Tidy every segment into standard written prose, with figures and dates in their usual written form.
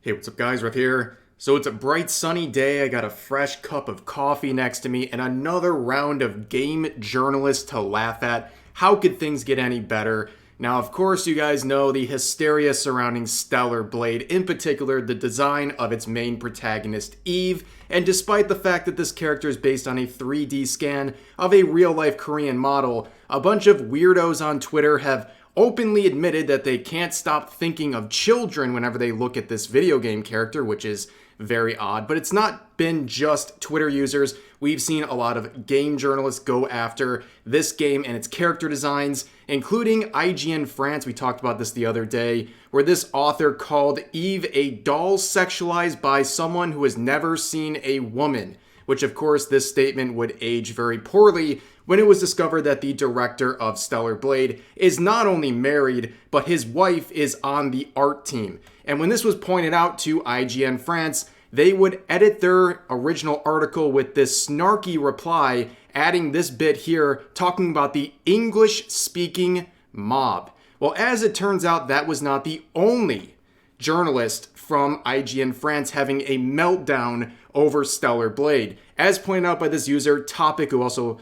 Hey, what's up guys, Riff here. So it's a bright sunny day, I got a fresh cup of coffee next to me, and another round of game journalists to laugh at. How could things get any better? Now, of course, you guys know the hysteria surrounding Stellar Blade, in particular the design of its main protagonist, Eve, and despite the fact that this character is based on a 3D scan of a real-life Korean model, a bunch of weirdos on Twitter have openly admitted that they can't stop thinking of children whenever they look at this video game character, which is very odd. But it's not been just Twitter users. We've seen a lot of game journalists go after this game and its character designs, including IGN France. We talked about this the other day, where this author called Eve a doll sexualized by someone who has never seen a woman, which of course this statement would age very poorly when it was discovered that the director of Stellar Blade is not only married, but his wife is on the art team. And when this was pointed out to IGN France, they would edit their original article with this snarky reply, adding this bit here, talking about the English-speaking mob. Well, as it turns out, that was not the only journalist from IGN France having a meltdown over Stellar Blade. As pointed out by this user, Topic, who also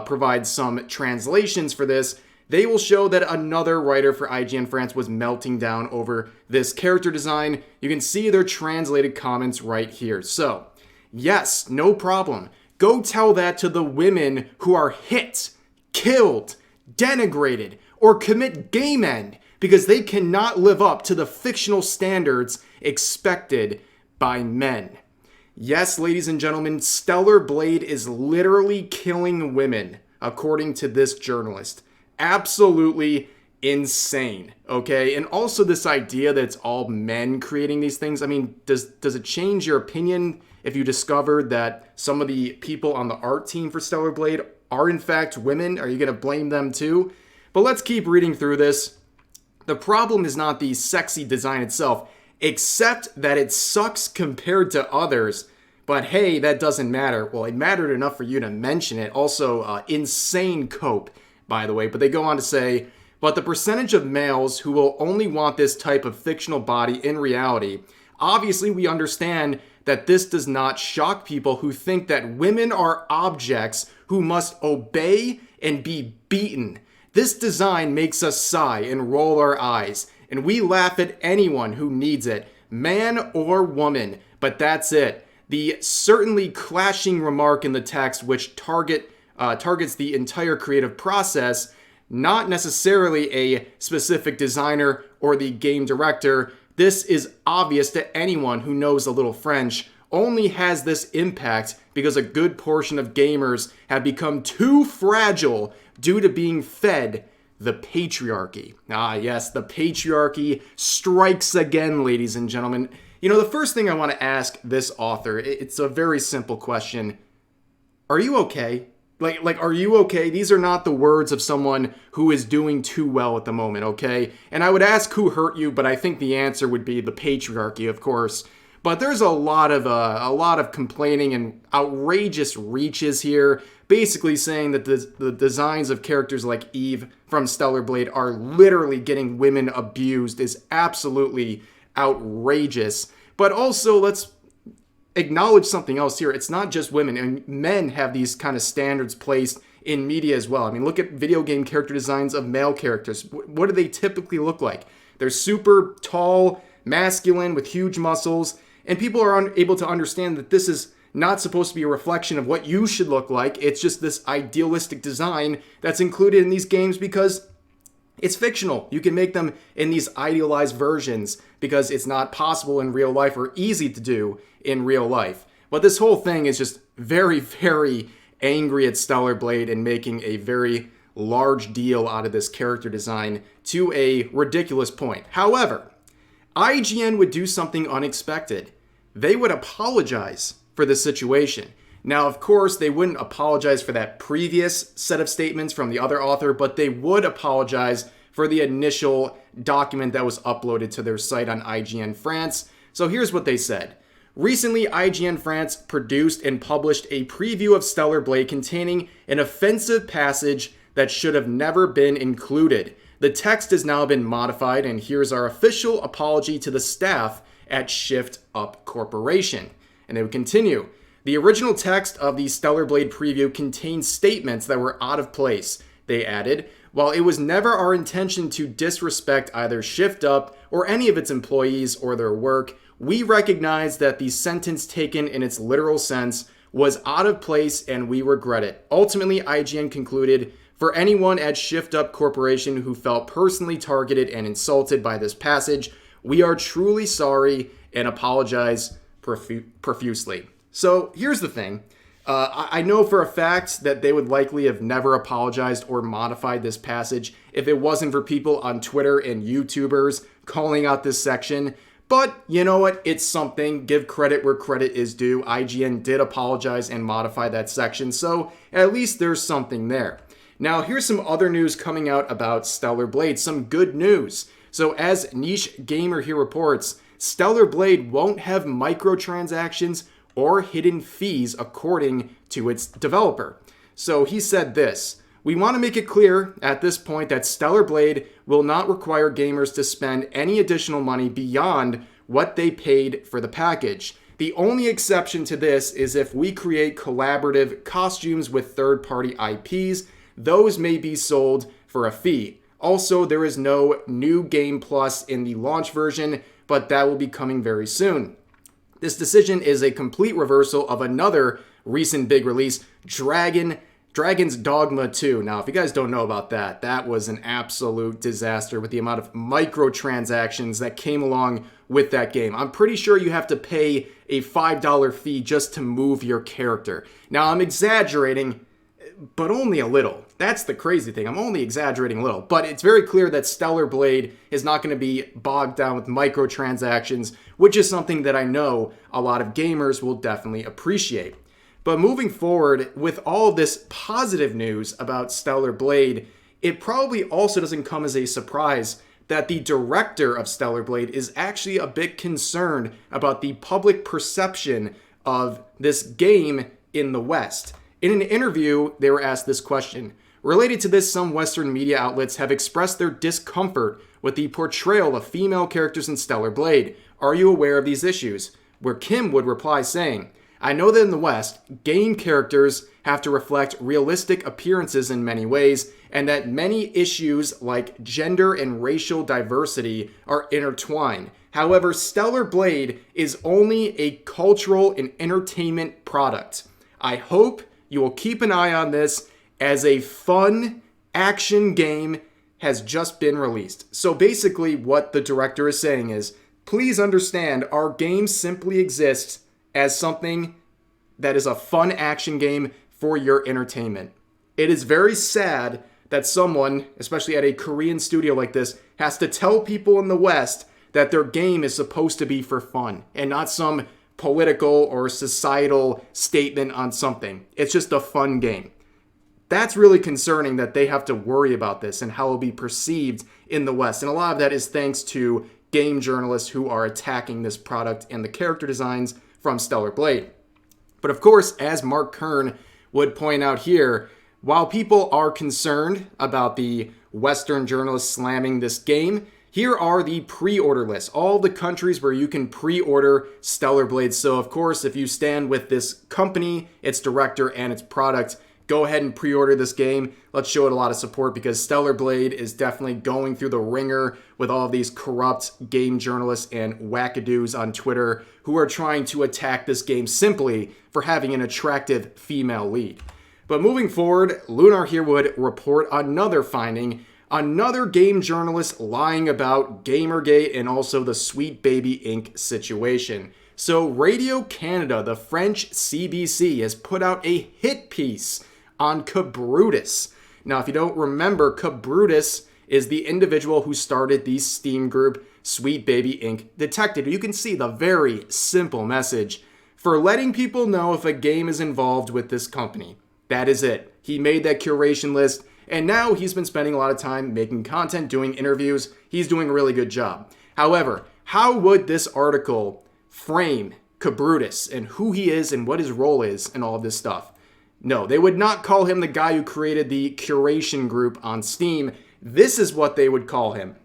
provides some translations for this, they will show that another writer for IGN France was melting down over this character design. You can see their translated comments right here. So, yes, no problem. Go tell that to the women who are hit, killed, denigrated, or commit game end because they cannot live up to the fictional standards expected by men. Yes, ladies and gentlemen, Stellar Blade is literally killing women, according to this journalist. Absolutely insane, okay? And also this idea that it's all men creating these things. I mean, does it change your opinion if you discovered that some of the people on the art team for Stellar Blade are in fact women? Are you going to blame them too? But let's keep reading through this. The problem is not the sexy design itself, except that it sucks compared to others. But hey, that doesn't matter. Well, it mattered enough for you to mention it. Also, insane cope, by the way. But they go on to say, but the percentage of males who will only want this type of fictional body in reality, obviously we understand that this does not shock people who think that women are objects who must obey and be beaten. This design makes us sigh and roll our eyes, and we laugh at anyone who needs it, man or woman, but that's it. The certainly clashing remark in the text, which targets the entire creative process, not necessarily a specific designer or the game director. This is obvious to anyone who knows a little French, only has this impact because a good portion of gamers have become too fragile due to being fed the patriarchy. Ah, yes, the patriarchy strikes again, ladies and gentlemen. You know, the first thing I want to ask this author, it's a very simple question. Are you okay? Like, are you okay? These are not the words of someone who is doing too well at the moment, okay? And I would ask who hurt you, but I think the answer would be the patriarchy, of course. But there's a lot of complaining and outrageous reaches here, basically saying that the designs of characters like Eve from Stellar Blade are literally getting women abused is absolutely outrageous. But also, let's acknowledge something else here. It's not just women, and men have these kind of standards placed in media as well. I mean, look at video game character designs of male characters. What do they typically look like? They're super tall, masculine, with huge muscles. And people are unable to understand that this is not supposed to be a reflection of what you should look like. It's just this idealistic design that's included in these games because it's fictional. You can make them in these idealized versions because it's not possible in real life or easy to do in real life. But this whole thing is just very, very angry at Stellar Blade and making a very large deal out of this character design to a ridiculous point. However, IGN would do something unexpected. They would apologize for the situation. Now, of course, they wouldn't apologize for that previous set of statements from the other author, but they would apologize for the initial document that was uploaded to their site on IGN France. So here's what they said. Recently, IGN France produced and published a preview of Stellar Blade containing an offensive passage that should have never been included. The text has now been modified, and here's our official apology to the staff at Shift Up Corporation. And they would continue. The original text of the Stellar Blade preview contained statements that were out of place. They added, while it was never our intention to disrespect either Shift Up or any of its employees or their work, we recognize that the sentence taken in its literal sense was out of place and we regret it. Ultimately, IGN concluded, for anyone at Shift Up Corporation who felt personally targeted and insulted by this passage, we are truly sorry and apologize profusely. So here's the thing. I know for a fact that they would likely have never apologized or modified this passage if it wasn't for people on Twitter and YouTubers calling out this section. But you know what? It's something. Give credit where credit is due. IGN did apologize and modify that section, so at least there's something there. Now, here's some other news coming out about Stellar Blade. Some good news. So as Niche Gamer here reports, Stellar Blade won't have microtransactions or hidden fees according to its developer. So he said this, we want to make it clear at this point that Stellar Blade will not require gamers to spend any additional money beyond what they paid for the package. The only exception to this is if we create collaborative costumes with third-party IPs, those may be sold for a fee. Also, there is no new Game Plus in the launch version, but that will be coming very soon. This decision is a complete reversal of another recent big release, Dragon's Dogma 2. Now, if you guys don't know about that, that was an absolute disaster with the amount of microtransactions that came along with that game. I'm pretty sure you have to pay a $5 fee just to move your character. Now, I'm exaggerating, but only a little. That's the crazy thing. I'm only exaggerating a little. But it's very clear that Stellar Blade is not going to be bogged down with microtransactions, which is something that I know a lot of gamers will definitely appreciate. But moving forward, with all of this positive news about Stellar Blade, it probably also doesn't come as a surprise that the director of Stellar Blade is actually a bit concerned about the public perception of this game in the West. In an interview, they were asked this question. Related to this, some Western media outlets have expressed their discomfort with the portrayal of female characters in Stellar Blade. Are you aware of these issues? Where Kim would reply saying, I know that in the West, game characters have to reflect realistic appearances in many ways, and that many issues like gender and racial diversity are intertwined. However, Stellar Blade is only a cultural and entertainment product. I hope you will keep an eye on this as a fun action game has just been released. So basically what the director is saying is, please understand our game simply exists as something that is a fun action game for your entertainment. It is very sad that someone, especially at a Korean studio like this, has to tell people in the West that their game is supposed to be for fun and not some political or societal statement on something. It's just a fun game. That's really concerning that they have to worry about this and how it will be perceived in the West. And a lot of that is thanks to game journalists who are attacking this product and the character designs from Stellar Blade. But of course, as Mark Kern would point out here, while people are concerned about the Western journalists slamming this game, here are the pre-order lists, all the countries where you can pre-order Stellar Blade. So of course, if you stand with this company, its director, and its product, go ahead and pre-order this game. Let's show it a lot of support because Stellar Blade is definitely going through the ringer with all of these corrupt game journalists and wackadoos on Twitter who are trying to attack this game simply for having an attractive female lead. But moving forward, Lunar here would report another finding. Another game journalist lying about Gamergate and also the Sweet Baby Inc. situation. So Radio Canada, the French CBC, has put out a hit piece on Cabrutus. Now, if you don't remember, Cabrutus is the individual who started the Steam group Sweet Baby Inc. Detected. You can see the very simple message for letting people know if a game is involved with this company. That is it. He made that curation list. And now he's been spending a lot of time making content, doing interviews. He's doing a really good job. However, how would this article frame Cabrutus and who he is and what his role is and all of this stuff? No, they would not call him the guy who created the curation group on Steam. This is what they would call him.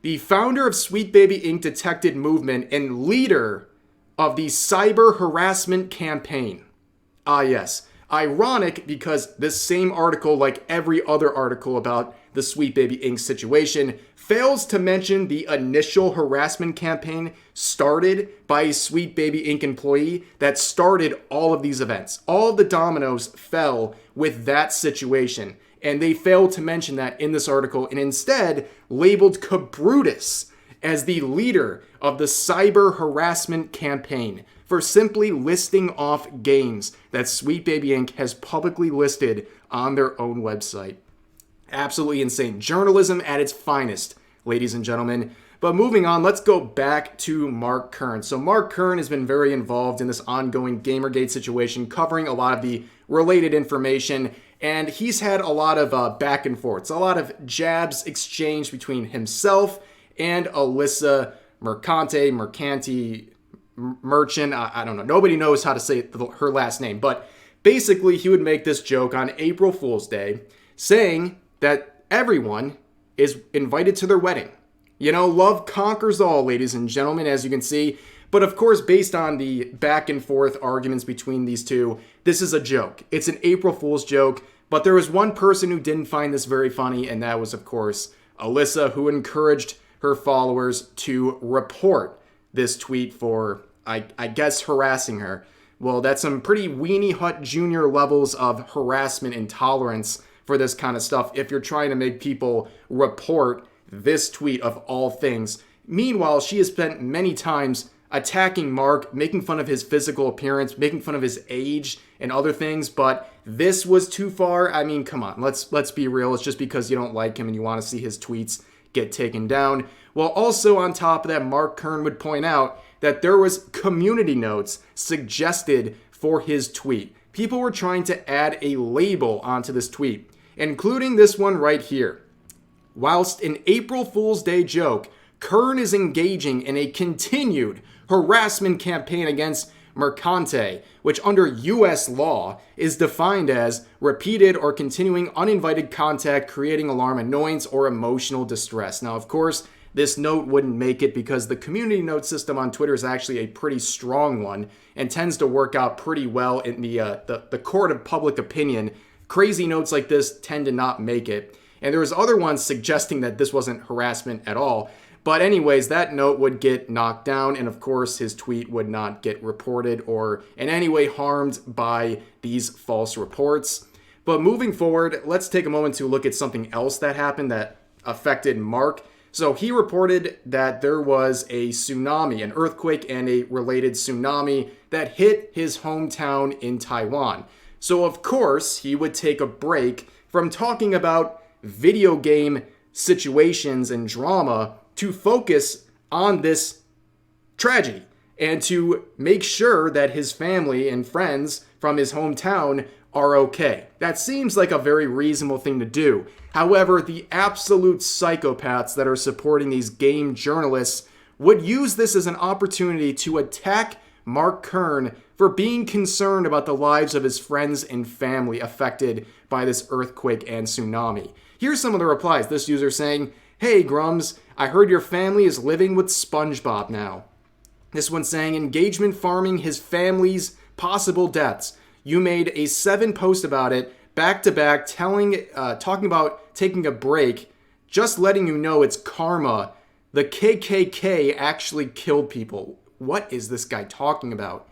The founder of Sweet Baby Inc. detected movement and leader of the cyber harassment campaign. Ah, yes. Ironic because this same article, like every other article about the Sweet Baby Inc. situation, fails to mention the initial harassment campaign started by a Sweet Baby Inc. employee that started all of these events. All of the dominoes fell with that situation, and they failed to mention that in this article and instead labeled Cabrutus as the leader of the cyber harassment campaign for simply listing off games that Sweet Baby Inc. has publicly listed on their own website. Absolutely insane. Journalism at its finest, ladies and gentlemen. But moving on, let's go back to Mark Kern. So Mark Kern has been very involved in this ongoing Gamergate situation, covering a lot of the related information, and he's had a lot of back and forths, a lot of jabs exchanged between himself and Alyssa Mercanti, Merchant, I don't know. Nobody knows how to say her last name, but basically he would make this joke on April Fool's Day saying that everyone is invited to their wedding. You know, love conquers all, ladies and gentlemen, as you can see. But of course, based on the back and forth arguments between these two, this is a joke. It's an April Fool's joke, but there was one person who didn't find this very funny, and that was, of course, Alyssa, who encouraged her followers to report this tweet for, I guess, harassing her. Well, that's some pretty Weenie Hut Jr. levels of harassment and tolerance for this kind of stuff if you're trying to make people report this tweet of all things. Meanwhile, she has spent many times attacking Mark, making fun of his physical appearance, making fun of his age and other things, but this was too far. I mean, come on, let's be real. It's just because you don't like him and you want to see his tweets get taken down. Well, also on top of that, Mark Kern would point out that there was community notes suggested for his tweet. People were trying to add a label onto this tweet, including this one right here. Whilst an April Fool's Day joke, Kern is engaging in a continued harassment campaign against Mercante, which under U.S. law is defined as repeated or continuing uninvited contact, creating alarm, annoyance, or emotional distress. Now, of course, this note wouldn't make it because the community note system on Twitter is actually a pretty strong one and tends to work out pretty well in the court of public opinion. Crazy notes like this tend to not make it. And there was other ones suggesting that this wasn't harassment at all. But anyways, that note would get knocked down, and of course his tweet would not get reported or in any way harmed by these false reports. But moving forward, let's take a moment to look at something else that happened that affected Mark. So he reported that there was a tsunami, an earthquake and a related tsunami that hit his hometown in Taiwan. So of course he would take a break from talking about video game situations and drama to focus on this tragedy and to make sure that his family and friends from his hometown are okay. That seems like a very reasonable thing to do. However, the absolute psychopaths that are supporting these game journalists would use this as an opportunity to attack Mark Kern for being concerned about the lives of his friends and family affected by this earthquake and tsunami. Here's some of the replies. This user saying, "Hey Grums, I heard your family is living with SpongeBob now." This one saying, "Engagement farming his family's possible deaths. You made a 7 post about it, back to back, talking about taking a break, just letting you know it's karma. The KKK actually killed people." What is this guy talking about?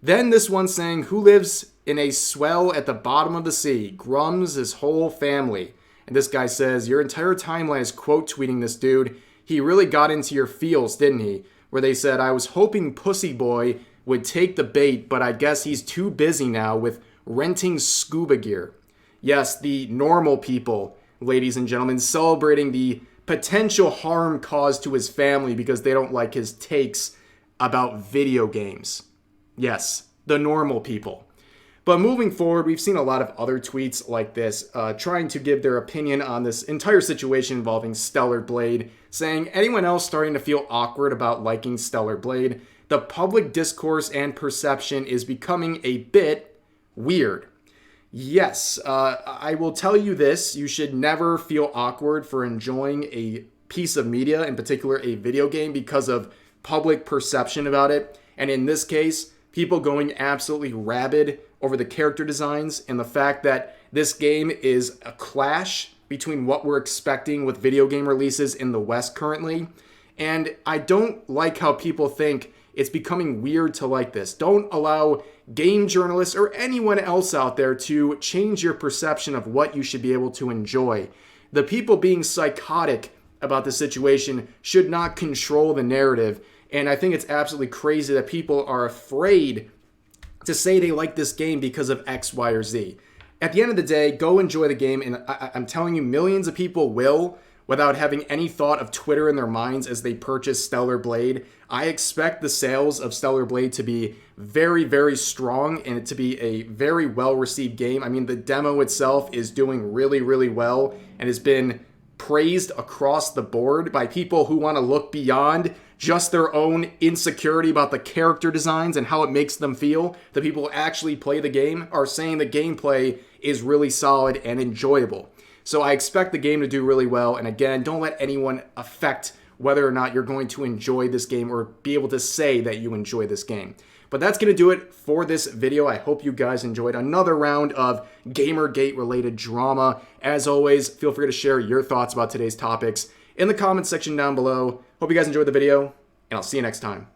Then this one saying, "Who lives in a swell at the bottom of the sea? Grums, his whole family." And this guy says, "Your entire timeline is quote tweeting this dude. He really got into your feels, didn't he?" Where they said, "I was hoping Pussy Boy would take the bait, but I guess he's too busy now with renting scuba gear." Yes, the normal people, ladies and gentlemen, celebrating the potential harm caused to his family because they don't like his takes about video games. Yes, the normal people. But moving forward, we've seen a lot of other tweets like this, trying to give their opinion on this entire situation involving Stellar Blade, saying, "Anyone else starting to feel awkward about liking Stellar Blade? The public discourse and perception is becoming a bit weird." Yes, I will tell you this, you should never feel awkward for enjoying a piece of media, in particular a video game, because of public perception about it. And in this case, people going absolutely rabid over the character designs and the fact that this game is a clash between what we're expecting with video game releases in the West currently. And I don't like how people think it's becoming weird to like this. Don't allow game journalists or anyone else out there to change your perception of what you should be able to enjoy. The people being psychotic about the situation should not control the narrative. And I think it's absolutely crazy that people are afraid to say they like this game because of X, Y, or Z. At the end of the day, go enjoy the game. And I'm telling you, millions of people will, without having any thought of Twitter in their minds as they purchase Stellar Blade. I expect the sales of Stellar Blade to be very, very strong and it to be a very well-received game. I mean, the demo itself is doing really, really well and has been praised across the board by people who want to look beyond just their own insecurity about the character designs and how it makes them feel. The people who actually play the game are saying the gameplay is really solid and enjoyable. So I expect the game to do really well. And again, don't let anyone affect whether or not you're going to enjoy this game or be able to say that you enjoy this game. But that's going to do it for this video. I hope you guys enjoyed another round of Gamergate related drama. As always, feel free to share your thoughts about today's topics in the comments section down below. Hope you guys enjoyed the video, and I'll see you next time.